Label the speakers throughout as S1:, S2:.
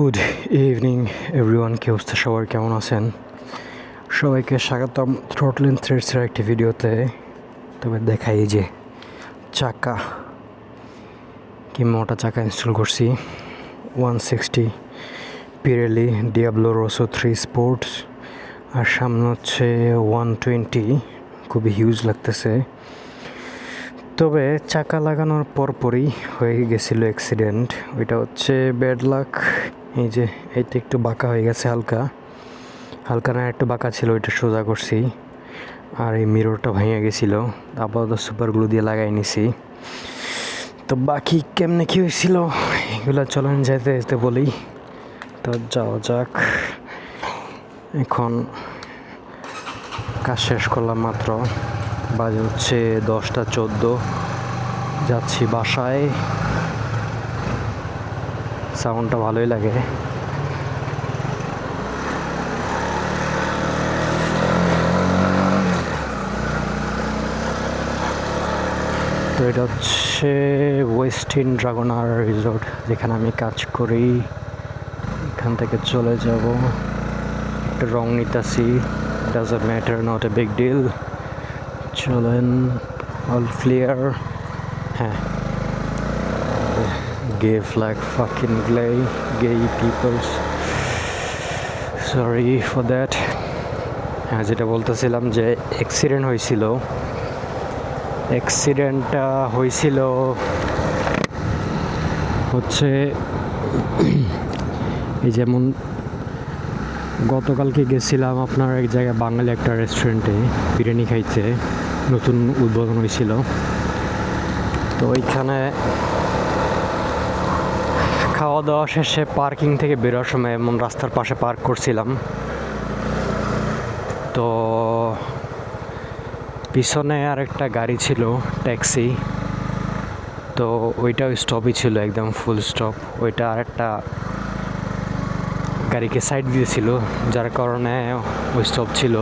S1: Good evening everyone, কি অবস্থা সবার, কেমন আছেন? সবাইকে স্বাগতম থ্রটলিং থ্রেডসের একটি ভিডিওতে। তবে দেখাই যে চাকা, কি মোটা চাকা ইনস্টল করছি। 160 পিরেলি ডিয়াবলো রোসো 3 স্পোর্টস, আর সামনে হচ্ছে 120, খুবই হিউজ লাগতেছে। তবে চাকা লাগানোর পরপরই হয়ে গেছিলো অ্যাক্সিডেন্ট। ওইটা হচ্ছে ব্যাড লাক। এই যে এইটা একটু বাঁকা হয়ে গেছে, হালকা হালকা না, একটু বাঁকা ছিল, ওইটা সোজা করছি। আর এই মিররটা ভেঙে গেছিলো, আপাতত সুপার গ্লু দিয়ে লাগাই নিছি। তো বাকি কেমনে কী হয়েছিল এগুলো চলেন যেতে যেতে বলি। তো যাওয়া যাক। এখন কাজ শেষ করলাম মাত্র, বাজে হচ্ছে 10টা 14। যাচ্ছি বাসায়। সাউন্ডটা ভালোই লাগে। তো এটা হচ্ছে ওয়েস্টিন ড্রাগনার রিসোর্ট, যেখানে আমি কাজ করি। এখান থেকে চলে যাব, একটা রং নিতেছি, doesn't matter, not a big deal. চলেন, অল ক্লিয়ার। হ্যাঁ, gay flag, fucking gay peoples, sorry for that. হ্যাঁ, যেটা বলতেছিলাম যে অ্যাক্সিডেন্টটা হয়েছিল হচ্ছে এই যেমন গতকালকে গেছিলাম আপনার এক জায়গায় বাঙালি একটা রেস্টুরেন্টে বিরিয়ানি খাইতে, নতুন উদ্বোধন হয়েছিল। তো ওইখানে খাওয়া দাওয়া শেষে পার্কিং থেকে বেরোর সময় এমন রাস্তার পাশে পার্ক করছিলাম। তো পিছনে আর একটা গাড়ি ছিল, ট্যাক্সি। তো ওইটাও স্টপই ছিল, একদম ফুল স্টপ। ওইটা আর একটা গাড়িকে সাইড দিয়েছিল, যার কারণে ওই স্টপ ছিল।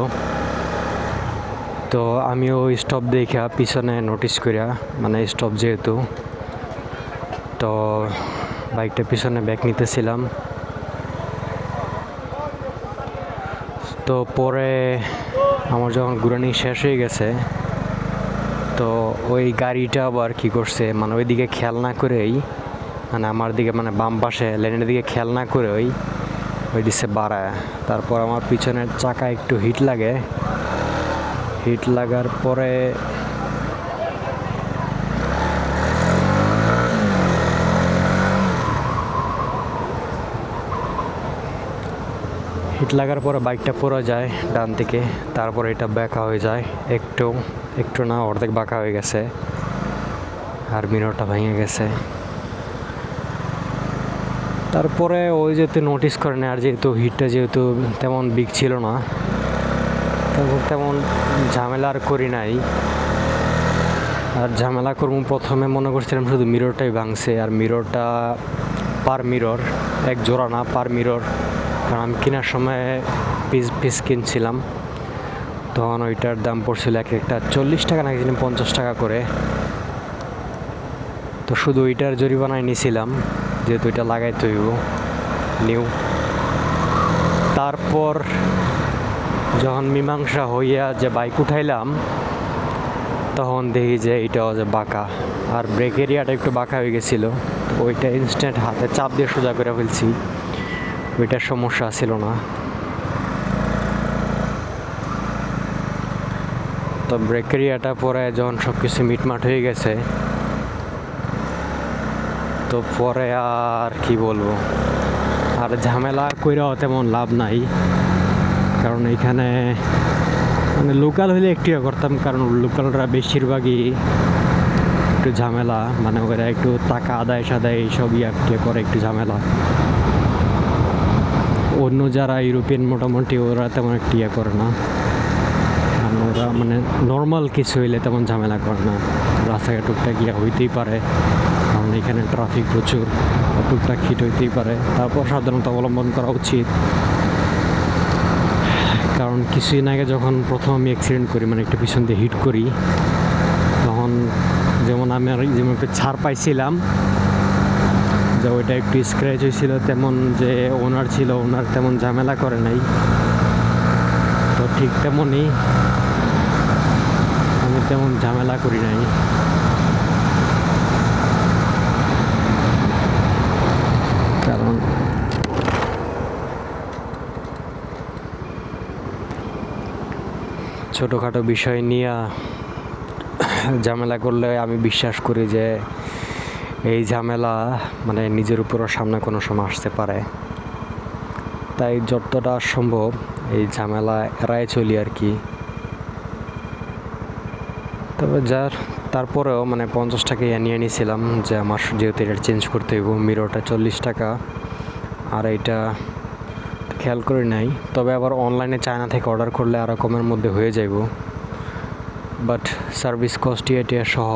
S1: তো আমিও ওই স্টপ দেখা পিছনে নোটিস করিয়া, মানে স্টপ যেহেতু, তো বাইকটা পিছনে ব্যাক নিতেছিলাম। তো পরে আমার যখন ঘুরানি শেষ হয়ে গেছে, তো ওই গাড়িটা আবার কী করছে, মানে ওই দিকে খেয়াল না করেই, মানে আমার দিকে, মানে বাম পাশে লেনের দিকে খেয়াল না করে ওই দিকে বাড়ায়। তারপর আমার পিছনের চাকা একটু হিট লাগার পরে বাইকটা পড়ে যায় ডান দিকে। তারপর এটা বাঁকা হয়ে যায়, একটু না, অর্ধেক বাঁকা হয়ে গেছে, আর মিররটা ভেঙে গেছে। তারপরে ওই যেহেতু নোটিস করে না, আর যেহেতু হিটটা যেহেতু তেমন বিগ ছিল না, তারপর তেমন ঝামেলা আর করি নাই। আর ঝামেলা করবো প্রথমে মনে করছিলাম শুধু মিররটাই ভাঙছে, আর মিররটা পার মিরর, এক জোড়া না, পার মিরর। কারণ আমি কেনার সময় পিস কিনছিলাম, তখন ওইটার দাম পড়ছিল এক একটা 40 টাকা না, 50 টাকা করে। তো শুধু ওইটার জরিমানায় নিয়েছিলাম, যেহেতু এটা লাগাইতে হইব নিউ। তারপর যখন মীমাংসা হইয়া যে বাইক উঠাইলাম, তখন দেখি যে এইটাও যে বাঁকা, আর ব্রেক এরিয়াটা একটু বাঁকা হয়ে গেছিলো। ওইটা ইনস্ট্যান্ট হাতে চাপ দিয়ে সোজা করে ফেলছি, ওইটার সমস্যা ছিল না। তো ব্রেক এরিয়াটা পরে যখন সব কিছু মিটমাট হয়ে গেছে, তো পরে আর কি বলবো, আর ঝামেলা কইরাও তেমন লাভ নাই। কারণ এইখানে মানে লোকাল হইলে একটু করতাম, কারণ লোকালরা বেশিরভাগই একটু ঝামেলা, মানে ওরা একটু টাকা আদায় সাদায় এইসব করে একটু ঝামেলা। অন্য যারা ইউরোপিয়ান মোটামুটি ওরা তেমন একটু করে না, ওরা মানে নর্মাল কিছু হইলে তেমন ঝামেলা করে না। রাস্তাঘাট টুকটাক হইতেই পারে, কারণ এখানে ট্রাফিক প্রচুর, টুকটাক হিট হইতেই পারে। তারপর সাবধানতা অবলম্বন করা উচিত। কারণ কিছুদিন আগে যখন প্রথম আমি অ্যাক্সিডেন্ট করি, মানে একটা পিছন দিয়ে হিট করি, তখন যেমন আমি আর যেমন একটা ছাড় পাইছিলাম, যে ওইটা একটু স্ক্র্যাচ হয়েছিল, তেমন যে ওনার ছিল, ওনার তেমন ঝামেলা করে নাই। তো ঠিক তেমনই আমি তেমন ঝামেলা করি নাই। কারণ ছোটোখাটো বিষয় নিয়ে ঝামেলা করলে আমি বিশ্বাস করি যে এই ঝামেলা মানে নিজের উপরও সামনে কোনো সময় আসতে পারে। তাই যতটা সম্ভব এই ঝামেলা এড়াই চলি আর কি। তবে তারপরেও মানে 50 টাকা নিয়ে নিয়েছিলাম, যে আমার যেহেতু এটা চেঞ্জ করতে হইব। মিররটা 40 টাকা, আর এইটা খেয়াল করি নাই। তবে আবার অনলাইনে চায়না থেকে অর্ডার করলে আরও কমের মধ্যে হয়ে যাইব, বাট সার্ভিস কস্ট এটা সহ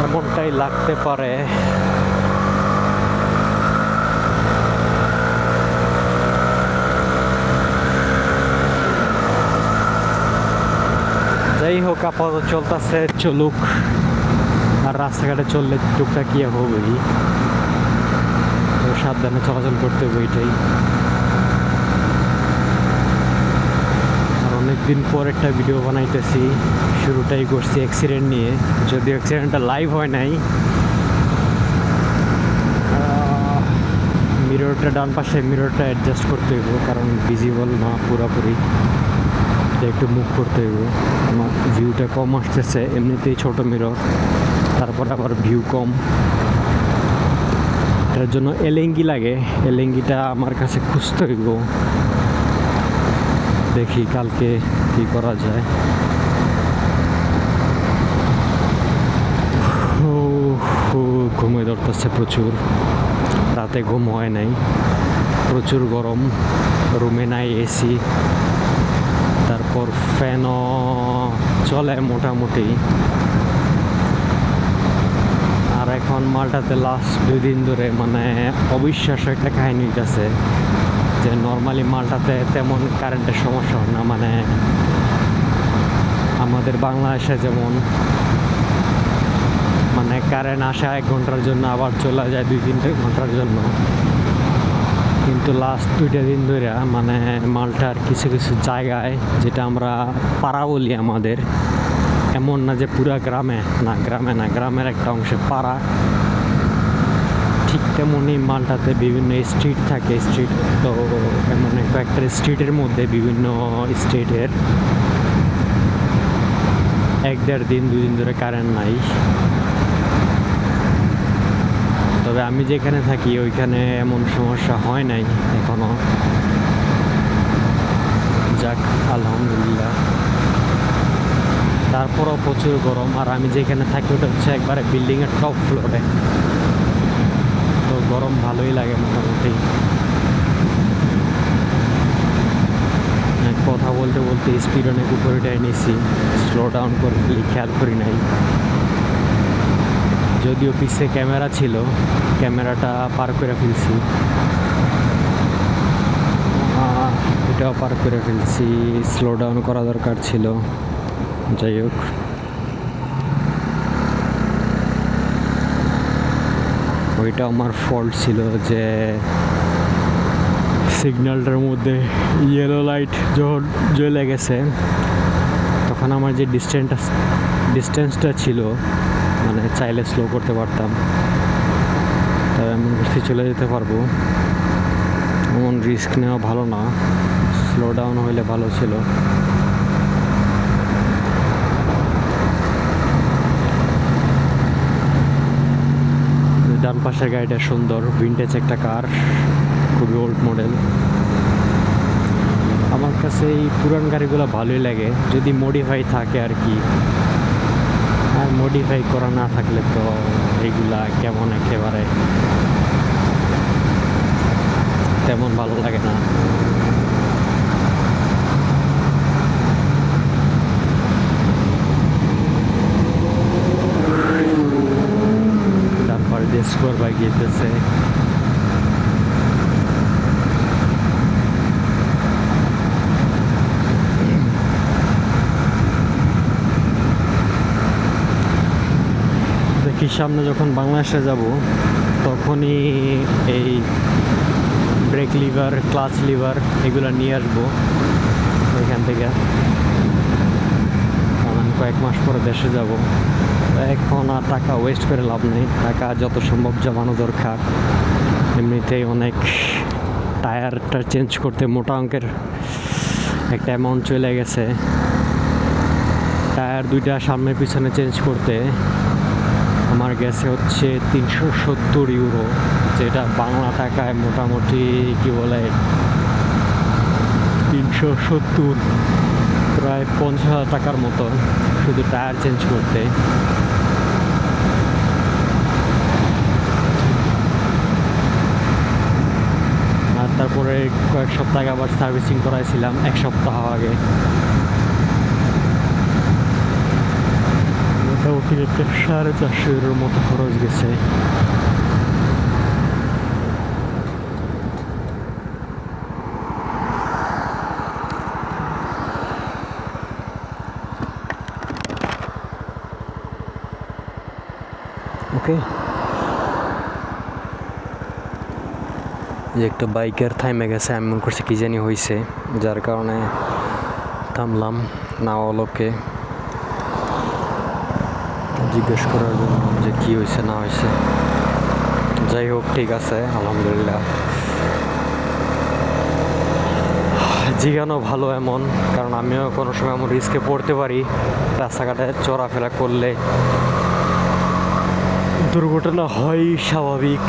S1: এমনটাই লাগতে পারে। যাই হোক, আপাতত চলতেছে, চলুক। আর রাস্তাঘাটে চললে টুকটাক কি হবেই, তো সাবধানে চলাচল করতে হবে, এটাই। আর অনেকদিন পর একটা ভিডিও বানাইতেছি, শুরুটাই করছি অ্যাক্সিডেন্ট নিয়ে, যদিও অ্যাক্সিডেন্টটা লাইভ হয় নাই। মিররটা ডান পাশে, মিররটা অ্যাডজাস্ট করতে হইব, কারণ ভিজিবল না পুরোপুরি, একটু মুভ করতে হইব। আমার ভিউটা কম আসতেছে, এমনিতেই ছোট মিরর, তারপর আবার ভিউ কম। এটার জন্য এলেঙ্গি লাগে, এলেঙ্গিটা আমার কাছে খুঁজতে হইব। দেখি কালকে কি করা যায়। ঘুমে ধরতেছে প্রচুর, রাতে ঘুম হয় নাই, প্রচুর গরম, রুমে নাই এসি, তারপর ফ্যানও চলে মোটামুটি। আর এখন মালটাতে লাস্ট 2 দিন ধরে মানে অবিশ্বাস্য একটা কাহিনী আছে, যে নর্মালি মালটাতে তেমন কারেন্টের সমস্যা হয় না। মানে আমাদের বাংলাদেশে যেমন মানে কারেন্ট আসে 1 ঘন্টার জন্য, আবার চলে যায় 2-3 ঘন্টার জন্য, কিন্তু লাস্ট 2টা দিন ধরে মানে মালটার কিছু কিছু জায়গায়, যেটা আমরা পাড়া বলি আমাদের, এমন না যে পুরা গ্রামে না, গ্রামের একটা অংশে পাড়া, ঠিক তেমনই মালটাতে বিভিন্ন স্ট্রিট থাকে। স্ট্রিট তো মানে কয়েকটা স্ট্রিটের মধ্যে বিভিন্ন স্টেটের 1-1.5 দিন 2 দিন ধরে কারেন্ট নাই। তবে আমি যেখানে থাকি ওইখানে এমন সমস্যা হয় নাই এখনো, যাক আলহামদুলিল্লাহ। তারপরও প্রচুর গরম, আর আমি যেখানে থাকি ওটা হচ্ছে একবারে বিল্ডিংয়ের টপ ফ্লোরে, তো গরম ভালোই লাগে মোটামুটি। কথা বলতে বলতে স্পিড অনেক উপরে নিয়েছি, স্লো ডাউন করে খেয়াল করি নাই। যদিও পিছে ক্যামেরা ছিল, ক্যামেরাটা পার করে ফেলছি, এটাও পার করে ফেলছি, স্লো ডাউন করা দরকার ছিল। যাই হোক, ওইটা আমার ফল্ট ছিল যে সিগন্যালটার মধ্যে ইয়েলো লাইট যখন জ্বলে গেছে, তখন আমার যে ডিস্টেন্সটা ছিল মানে চাইলে স্লো করতে পারতাম, তবে এমন করতে চলে যেতে পারবো। এমন রিস্ক নেওয়া ভালো না, স্লো ডাউন হইলে ভালো ছিল। ডান পাশের গাড়িটা সুন্দর, ভিনটেজ একটা কার, খুবই ওল্ড মডেল। আমার কাছে এই পুরান গাড়িগুলো ভালোই লাগে, যদি মডিফাই থাকে আর কি। আর মডিফাই করা না থাকলে তো এইগুলা কেমন একেবারে তেমন ভালো লাগে না। তারপর দিয়ে স্কোর বাইক যেতেছে, সামনে যখন বাংলাদেশে যাব তখনই এই ব্রেক লিভার, ক্লাচ লিভার এগুলো নিয়ে আসবো ওইখান থেকে, কারণ কয়েক মাস পরে দেশে যাব। এখন আর টাকা ওয়েস্ট করে লাভ নেই, টাকা যত সম্ভব জমানো দরকার। এমনিতেই অনেক টায়ারটা চেঞ্জ করতে মোটা অঙ্কের একটা অ্যামাউন্ট চলে গেছে। টায়ার দুইটা সামনে পিছনে চেঞ্জ করতে আমার গেছে হচ্ছে 370 ইউরো, যেটা বাংলা টাকায় মোটামুটি কি বলে 370 প্রায় 50,000 টাকার মতো শুধু টায়ার চেঞ্জ করতে। আর তারপরে কয়েক সপ্তাহ আগে আবার সার্ভিসিং করাইছিলাম, এক সপ্তাহ আগে। মোটামুটি একটা 450 ইউরোর মতো খরচ গেছে। ওকে, যে একটা বাইকের থাইমে গেছে, আমি মনে করছি কি জানি হয়েছে, যার কারণে থামলাম নাওয়ালোকে জিজ্ঞেস করার জন্য যে কি হয়েছে না হয়েছে। যাই হোক, ঠিক আছে, আলহামদুলিল্লাহ। জিজ্ঞানো ভালো এমন, কারণ আমিও কোনো সময় এমন রিস্কে পড়তে পারি, রাস্তাঘাটে চলাফেরা করলে দুর্ঘটনা হয় স্বাভাবিক।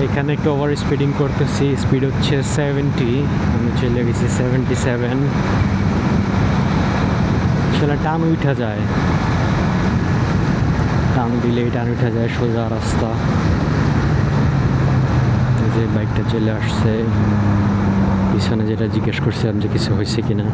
S1: এখানে একটু ওভার স্পিডিং করতেছি, স্পিড হচ্ছে 70, আমি চলে গেছি 77। আসলে টান উঠা যায়, টান দিলেই টান উঠা যায়, সোজা রাস্তা। যে বাইকটা চলে আসছে পিছনে, যেটা জিজ্ঞেস করছিলাম যে কিছু হয়েছে কিনা।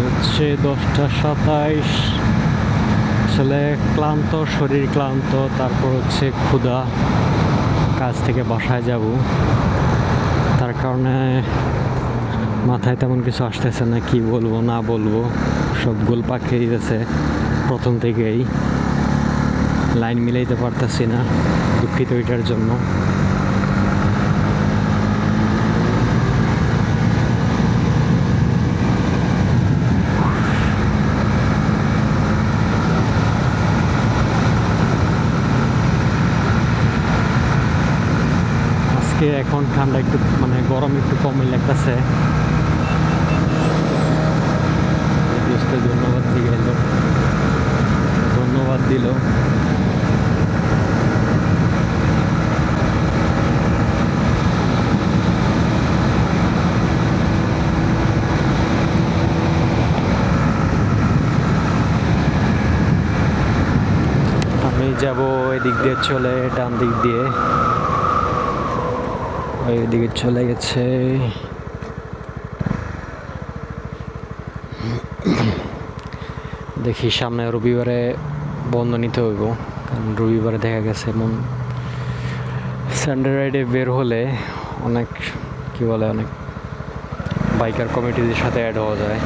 S1: হচ্ছে 10টা 27। আসলে ক্লান্ত, শরীর ক্লান্ত, তারপর হচ্ছে ক্ষুধা, কাজ থেকে বাসায় যাব, তার কারণে মাথায় তেমন কিছু আসতেছে না, কি বলবো না বলবো, সব গোল পাকিয়ে দিতেছে প্রথম থেকেই। লাইন মিলাইতে পারতেছি না, দুঃখিত এটার জন্য। এখন ঠান্ডা একটু, মানে গরম একটু কমই লাগতেছে। ধন্যবাদ দিয়ে গেল, ধন্যবাদ দিল। আমি যাব এদিক দিয়ে চলে, ডান দিক দিয়ে, ওইদিকে চলে গেছে। দেখি সামনে রবিবারে বন্ধ নিতে হইব, কারণ রবিবারে দেখা গেছে এমন সানডে রাইডে বের হলে অনেক কি বলে, অনেক বাইকার কমিটিদের সাথে অ্যাড হওয়া যায়।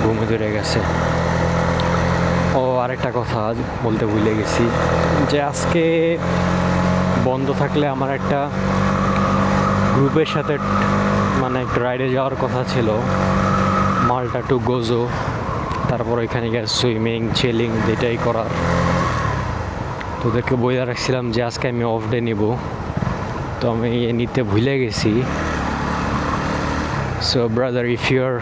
S1: ঘুমে ধরে গেছে। ও আরেকটা কথা বলতে ভুলে গেছি, যে আজকে বন্ধ থাকলে আমার একটা গ্রুপের সাথে মানে একটা রাইডে যাওয়ার কথা ছিল, মাল্টা টু গোজো। তারপর ওইখানে গিয়ে সুইমিং চিলিং যেটাই করার। তো ওদেরকে বলে রাখছিলাম যে আজকে আমি অফ ডে নিব, তো আমি নিতে ভুলে গেছি। So brother, if you are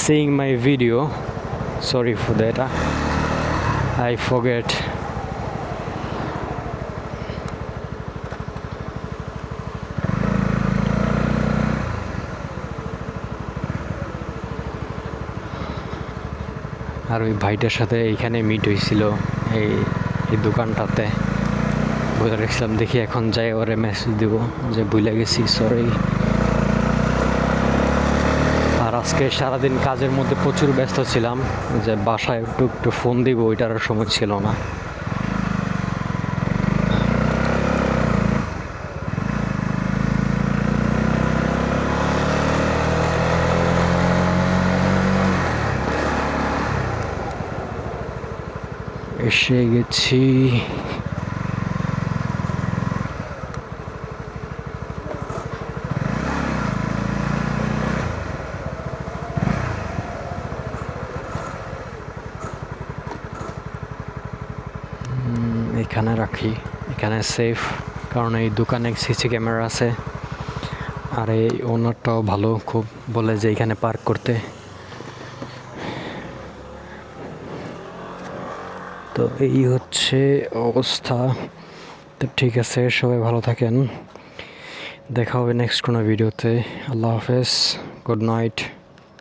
S1: seeing my video, sorry for that, I forget. আর ওই ভাইটার সাথে এইখানে মিট হয়েছিল এই দোকানটাতে। বলে রেখেছিলাম দেখি এখন যাই ওরে মেসেজ দিব যে ভুলে গেছি, সরি। আর আজকে সারাদিন কাজের মধ্যে প্রচুর ব্যস্ত ছিলাম, যে বাসায় একটু একটু ফোন দিব ওইটার সময় ছিল না। এসে গেছি। এখানে রাখি, এখানে সেফ, কারণ এই দোকানে সিসি ক্যামেরা আছে। আর এই ওনারটাও ভালো খুব, বলে যে এখানে পার্ক করতে। তো এই হচ্ছে অবস্থা। তো ঠিক আছে, সবাই ভালো থাকেন, দেখা হবে নেক্সট কোনো ভিডিওতে। আল্লাহ হাফেজ, গুড নাইট।